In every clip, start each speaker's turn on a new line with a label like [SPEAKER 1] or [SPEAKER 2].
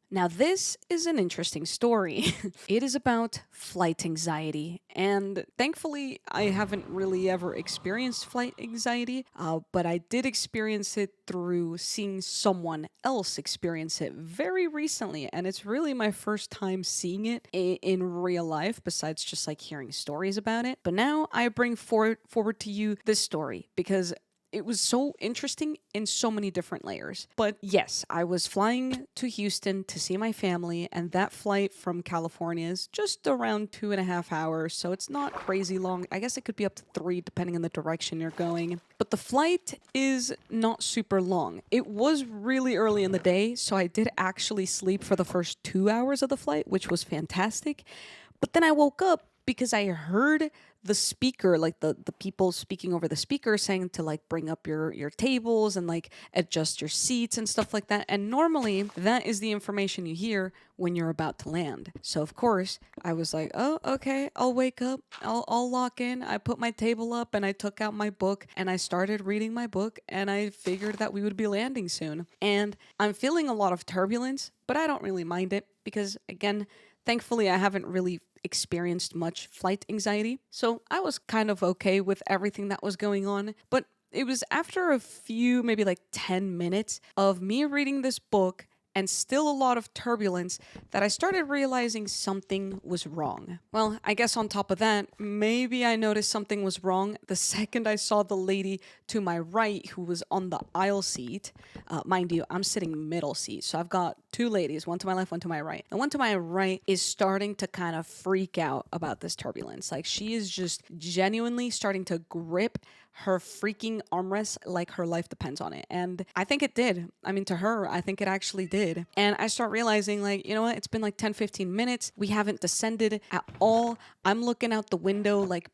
[SPEAKER 1] Now, this is an interesting story. It is about flight anxiety, and thankfully, I haven't really ever experienced flight anxiety, but I did experience it through seeing someone else experience it very recently, and it's really my first time seeing it in real life, besides just like hearing stories about it. But now I bring forward to you this story because it was so interesting in so many different layers. But yes, I was flying to Houston to see my family, and that flight from California is just around 2.5 hours, so it's not crazy long. I guess it could be up to three depending on the direction you're going. But the flight is not super long. It was really early in the day, so I did actually sleep for the first 2 hours of the flight, which was fantastic. But then I woke up because I heard the speaker, like the people speaking over the speaker saying to like bring up your tables and like adjust your seats and stuff like that. And normally that is the information you hear when you're about to land. So of course I was like, oh, okay, I'll wake up, I'll lock in. I put my table up and I took out my book and I started reading my book and I figured that we would be landing soon. And I'm feeling a lot of turbulence, but I don't really mind it because again, thankfully, I haven't really experienced much flight anxiety, so I was kind of okay with everything that was going on. But it was after a few, maybe like 10 minutes of me reading this book and still a lot of turbulence that I started realizing something was wrong. Well, I guess on top of that, maybe I noticed something was wrong the second I saw the lady to my right who was on the aisle seat. Mind you, I'm sitting middle seat, so I've got two ladies, one to my left, one to my right. The one to my right is starting to kind of freak out about this turbulence. Like she is just genuinely starting to grip her freaking armrest like her life depends on it. And I think it did. I mean, to her, I think it actually did. And I start realizing, like, you know what? It's been like 10, 15 minutes. We haven't descended at all. I'm looking out the window, like,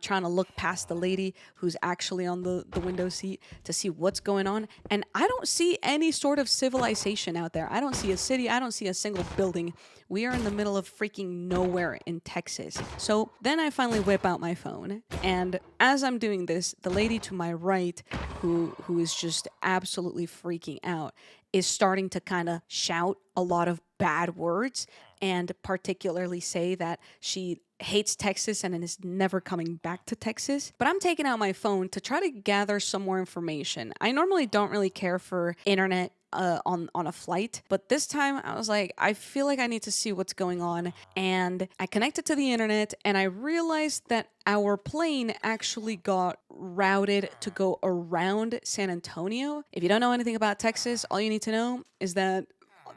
[SPEAKER 1] trying to look past the lady who's actually on the window seat to see what's going on. And I don't see any sort of civilization out there. I don't see a city. I don't see a single building. We are in the middle of freaking nowhere in Texas. So then I finally whip out my phone. And as I'm doing this, the lady to my right, who is just absolutely freaking out, is starting to kind of shout a lot of bad words and particularly say that she hates Texas and is never coming back to Texas. But I'm taking out my phone to try to gather some more information. I normally don't really care for internet on a flight, but this time I was like, I feel like I need to see what's going on, and I connected to the internet and I realized that our plane actually got routed to go around San Antonio. If you don't know anything about Texas, all you need to know is that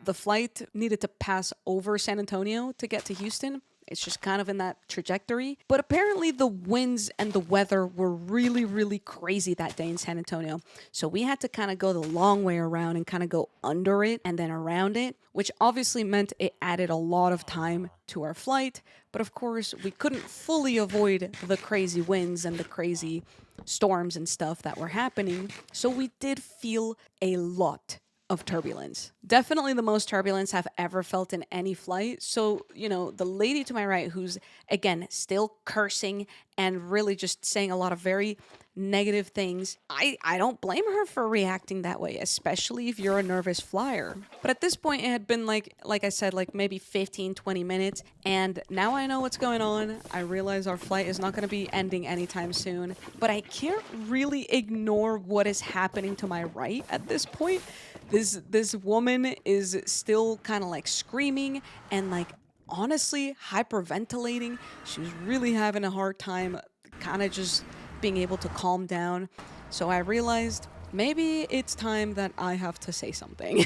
[SPEAKER 1] the flight needed to pass over San Antonio to get to Houston. It's just kind of in that trajectory. But apparently the winds and the weather were really, really crazy that day in San Antonio. So we had to kind of go the long way around and kind of go under it and then around it, which obviously meant it added a lot of time to our flight. But of course, we couldn't fully avoid the crazy winds and the crazy storms and stuff that were happening. So we did feel a lot of turbulence. Definitely the most turbulence I've ever felt in any flight. So, the lady to my right, who's again still cursing and really just saying a lot of very negative things, I don't blame her for reacting that way, especially if you're a nervous flyer. But at this point, it had been like I said, like maybe 15, 20 minutes. And now I know what's going on. I realize our flight is not going to be ending anytime soon. But I can't really ignore what is happening to my right at this point. This woman is still kind of like screaming and like honestly hyperventilating. She was really having a hard time kind of just being able to calm down. So I realized maybe it's time that I have to say something.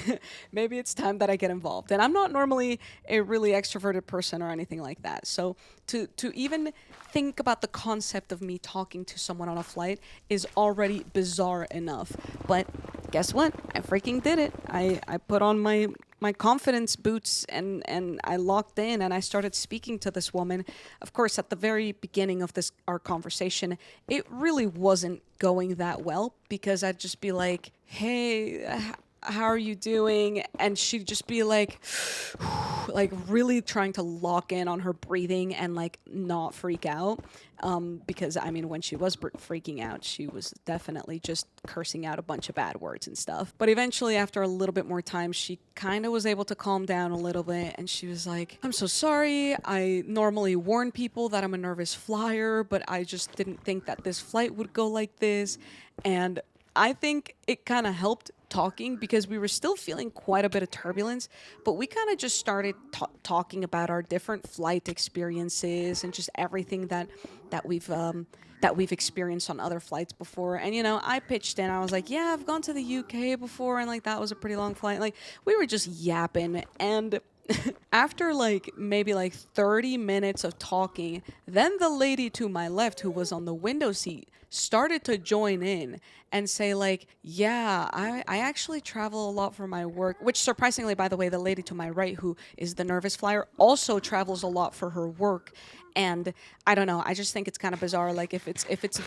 [SPEAKER 1] Maybe it's time that I get involved. And I'm not normally a really extroverted person or anything like that. So to even think about the concept of me talking to someone on a flight is already bizarre enough. But guess what? I freaking did it. I put on my confidence boots and I locked in and I started speaking to this woman. Of course, at the very beginning of our conversation, it really wasn't going that well because I'd just be like, hey, how are you doing? And she'd just be like, like really trying to lock in on her breathing and like not freak out. Because I mean, when she was freaking out, she was definitely just cursing out a bunch of bad words and stuff. But eventually, after a little bit more time, she kind of was able to calm down a little bit. And she was like, I'm so sorry. I normally warn people that I'm a nervous flyer, but I just didn't think that this flight would go like this. And I think it kind of helped talking because we were still feeling quite a bit of turbulence, but we kind of just started talking about our different flight experiences and just everything that we've experienced on other flights before. And you know, I pitched in. I was like, "Yeah, I've gone to the UK before, and like that was a pretty long flight." Like we were just yapping, and after like maybe like 30 minutes of talking, then the lady to my left who was on the window seat started to join in and say like, yeah, I actually travel a lot for my work, which surprisingly, by the way, the lady to my right who is the nervous flyer also travels a lot for her work. And I don't know, I just think it's kind of bizarre. Like if it's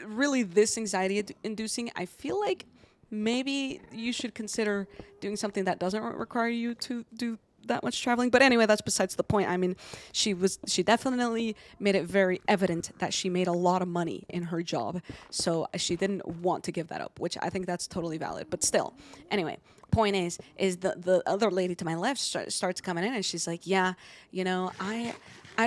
[SPEAKER 1] really this anxiety inducing, I feel like maybe you should consider doing something that doesn't require you to do that much traveling. But anyway, that's besides the point. I mean, she definitely made it very evident that she made a lot of money in her job, so she didn't want to give that up, which I think that's totally valid. But still, anyway, point is the other lady to my left starts coming in and she's like, yeah, you know, I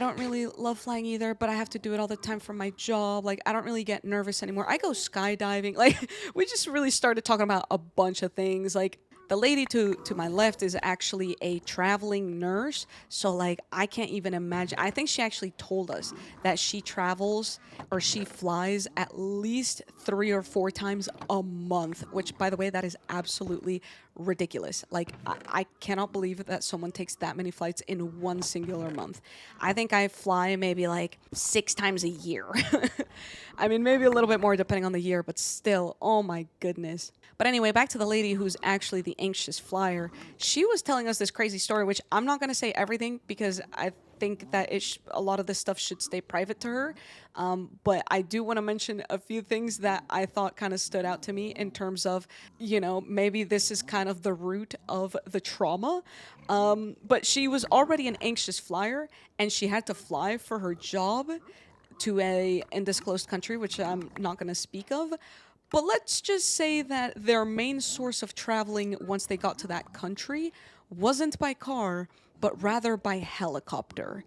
[SPEAKER 1] don't really love flying either, but I have to do it all the time for my job. Like, I don't really get nervous anymore. I go skydiving. Like, we just really started talking about a bunch of things. Like, the lady to my left is actually a traveling nurse. So, like, I can't even imagine. I think she actually told us that she travels or she flies at least 3 or 4 times a month, which, by the way, that is absolutely ridiculous. Like, I cannot believe that someone takes that many flights in one singular month. I think I fly maybe like 6 times a year. I mean, maybe a little bit more depending on the year, but still, oh my goodness. But anyway, back to the lady who's actually the anxious flyer. She was telling us this crazy story, which I'm not going to say everything because I think that a lot of this stuff should stay private to her. But I do want to mention a few things that I thought kind of stood out to me in terms of, you know, maybe this is kind of the root of the trauma. But she was already an anxious flyer and she had to fly for her job to a undisclosed country, which I'm not going to speak of. But let's just say that their main source of traveling once they got to that country wasn't by car, but rather by helicopter.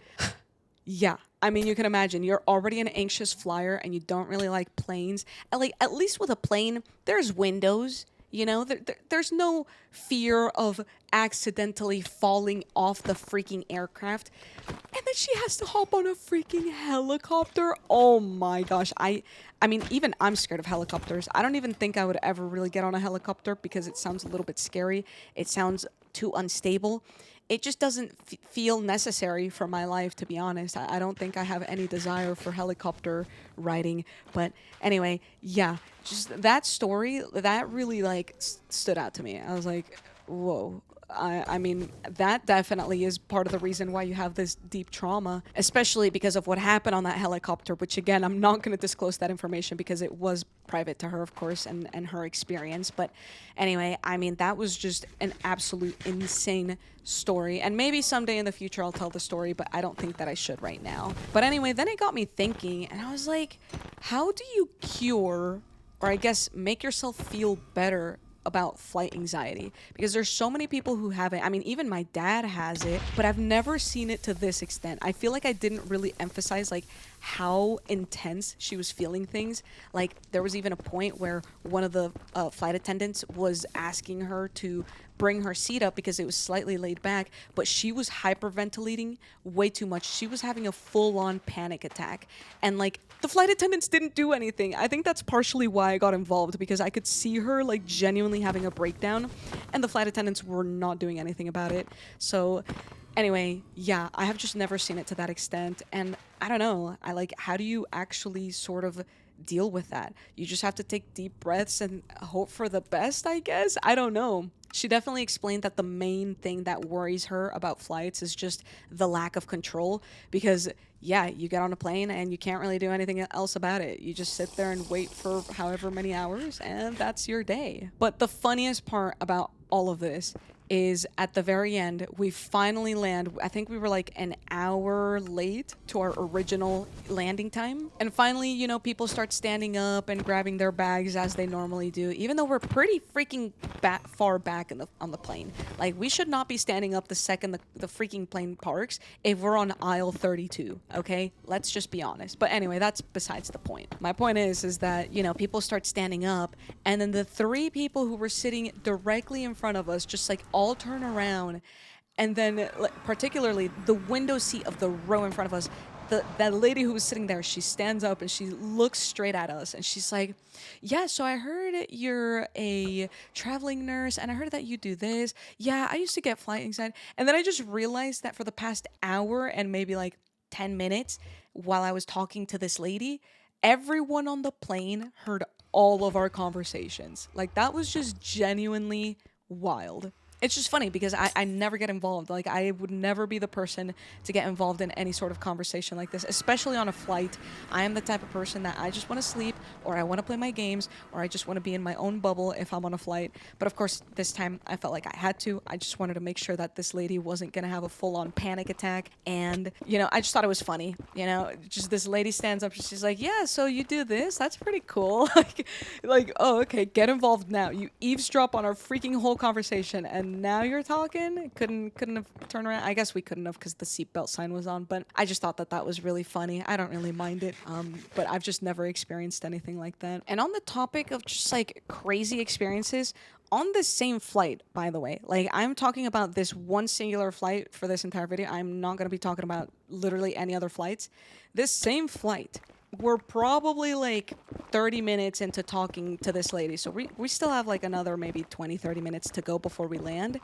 [SPEAKER 1] Yeah, I mean, you can imagine you're already an anxious flyer and you don't really like planes. And like, at least with a plane, there's windows. You know, there's no fear of accidentally falling off the freaking aircraft. And then she has to hop on a freaking helicopter. Oh my gosh. I mean, even I'm scared of helicopters. I don't even think I would ever really get on a helicopter because it sounds a little bit scary. It sounds too unstable. It just doesn't feel necessary for my life, to be honest. I don't think I have any desire for helicopter riding. But anyway, yeah, just that story, that really like stood out to me. I was like, whoa. I mean, that definitely is part of the reason why you have this deep trauma, especially because of what happened on that helicopter, which again, I'm not going to disclose that information because it was private to her, of course, and her experience. But anyway, I mean, that was just an absolute insane story. And maybe someday in the future I'll tell the story, but I don't think that I should right now. But anyway, then it got me thinking, and I was like, how do you cure, or I guess make yourself feel better about flight anxiety? Because there's so many people who have it. I mean, even my dad has it, but I've never seen it to this extent. I feel like I didn't really emphasize like how intense she was feeling things. Like there was even a point where one of the flight attendants was asking her to bring her seat up because it was slightly laid back, but she was hyperventilating way too much. She was having a full-on panic attack, and like the flight attendants didn't do anything. I think that's partially why I got involved, because I could see her like genuinely having a breakdown and the flight attendants were not doing anything about it. So anyway, yeah, I have just never seen it to that extent, and I don't know, I like, how do you actually sort of deal with that? You just have to take deep breaths and hope for the best, I guess. I don't know. She definitely explained that the main thing that worries her about flights is just the lack of control, because yeah, you get on a plane and you can't really do anything else about it. You just sit there and wait for however many hours and that's your day. But the funniest part about all of this is at the very end, we finally land. I think we were like an hour late to our original landing time. And finally, you know, people start standing up and grabbing their bags as they normally do, even though we're pretty freaking far back on the plane. Like, we should not be standing up the second the freaking plane parks if we're on aisle 32, okay? Let's just be honest. But anyway, that's besides the point. My point is that, you know, people start standing up, and then the three people who were sitting directly in front of us just like all turn around, and then particularly the window seat of the row in front of us, that lady who was sitting there, she stands up and she looks straight at us and she's like, yeah, so I heard you're a traveling nurse and I heard that you do this. Yeah, I used to get flight anxiety. And then I just realized that for the past hour and maybe like 10 minutes while I was talking to this lady, everyone on the plane heard all of our conversations. Like, that was just genuinely wild. It's just funny because I never get involved. Like, I would never be the person to get involved in any sort of conversation like this, especially on a flight. I am the type of person that I just want to sleep, or I want to play my games, or I just want to be in my own bubble if I'm on a flight. But of course, this time I felt like I had to. I just wanted to make sure that this lady wasn't going to have a full-on panic attack. And, you know, I just thought it was funny. You know, just this lady stands up and she's like, yeah, so you do this? That's pretty cool. like, oh, okay, get involved now. You eavesdrop on our freaking whole conversation, and now you're talking. Couldn't have turned around. I guess we couldn't have because the seatbelt sign was on, but I just thought that was really funny. I don't really mind it, but I've just never experienced anything like that. And on the topic of just like crazy experiences, on this same flight, by the way, like, I'm talking about this one singular flight for this entire video. I'm not going to be talking about literally any other flights. This same flight, we're probably like 30 minutes into talking to this lady. So we still have like another maybe 20-30 minutes to go before we land.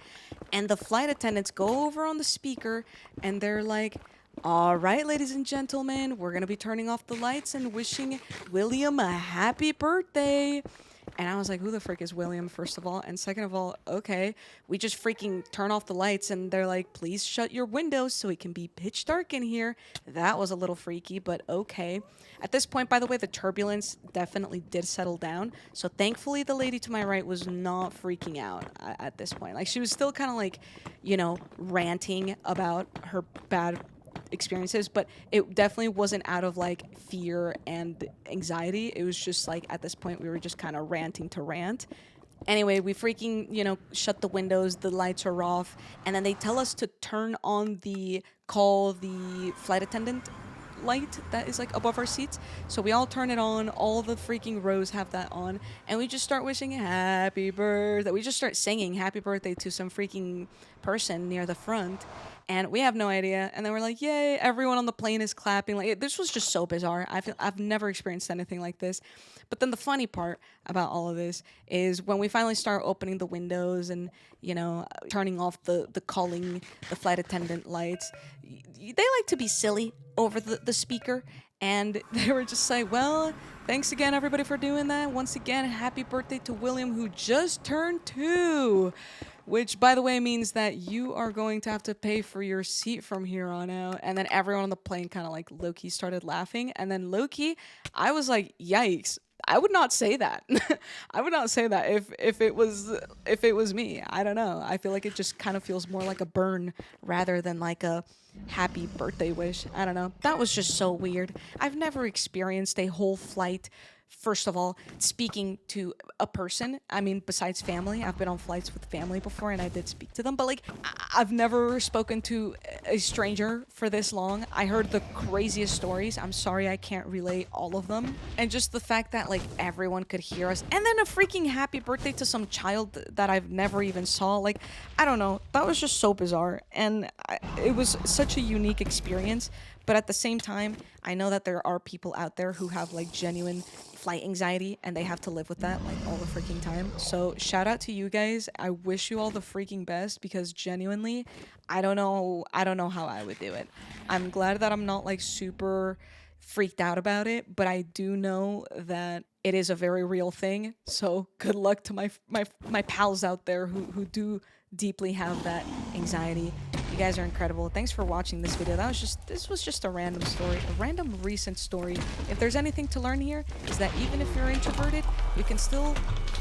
[SPEAKER 1] And the flight attendants go over on the speaker and they're like, all right, ladies and gentlemen, we're going to be turning off the lights and wishing William a happy birthday. And I was like, who the frick is William, first of all? And second of all, okay, we just freaking turn off the lights and they're like, please shut your windows so it can be pitch dark in here. That was a little freaky, but okay. At this point, by the way, the turbulence definitely did settle down. So thankfully, the lady to my right was not freaking out at this point. Like, she was still kind of like, you know, ranting about her bad experiences, but it definitely wasn't out of like fear and anxiety. It was just like, at this point we were just kind of ranting to rant. Anyway, we freaking, you know, shut the windows, the lights are off, and then they tell us to turn on call the flight attendant light that is like above our seats. So we all turn it on, all the freaking rows have that on, and we just start wishing happy birthday. We just start singing happy birthday to some freaking person near the front, and we have no idea. And then we're like, yay, everyone on the plane is clapping. Like, this was just so bizarre. I've never experienced anything like this. But then the funny part about all of this is when we finally start opening the windows and, you know, turning off the calling the flight attendant lights, they like to be silly over the speaker. And they were just like, well, thanks again, everybody, for doing that. Once again, happy birthday to William, who just turned 2. Which, by the way, means that you are going to have to pay for your seat from here on out. And then everyone on the plane kind of like low-key started laughing. And then low-key, I was like, yikes. I would not say that. I would not say that if it was me. I don't know. I feel like it just kind of feels more like a burn rather than like a happy birthday wish. I don't know. That was just so weird. I've never experienced a whole flight, first of all, speaking to a person. I mean, besides family, I've been on flights with family before and I did speak to them, but like, I've never spoken to a stranger for this long. I heard the craziest stories. I'm sorry I can't relay all of them. And just the fact that like everyone could hear us, and then a freaking happy birthday to some child that I've never even saw. Like, I don't know. That was just so bizarre. And it was such a unique experience. But at the same time, I know that there are people out there who have like genuine flight anxiety and they have to live with that like all the freaking time. So shout out to you guys. I wish you all the freaking best, because genuinely, I don't know how I would do it. I'm glad that I'm not like super freaked out about it, but I do know that it is a very real thing. So good luck to my pals out there who do deeply have that anxiety. You guys are incredible. Thanks for watching this video. This was just a random story, a random recent story. If there's anything to learn here, is that even if you're introverted, you can still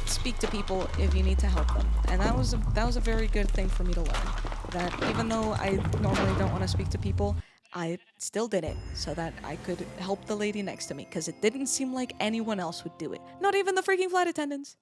[SPEAKER 1] speak to people if you need to help them. And that was a very good thing for me to learn. That even though I normally don't want to speak to people, I still did it so that I could help the lady next to me, because it didn't seem like anyone else would do it. Not even the freaking flight attendants.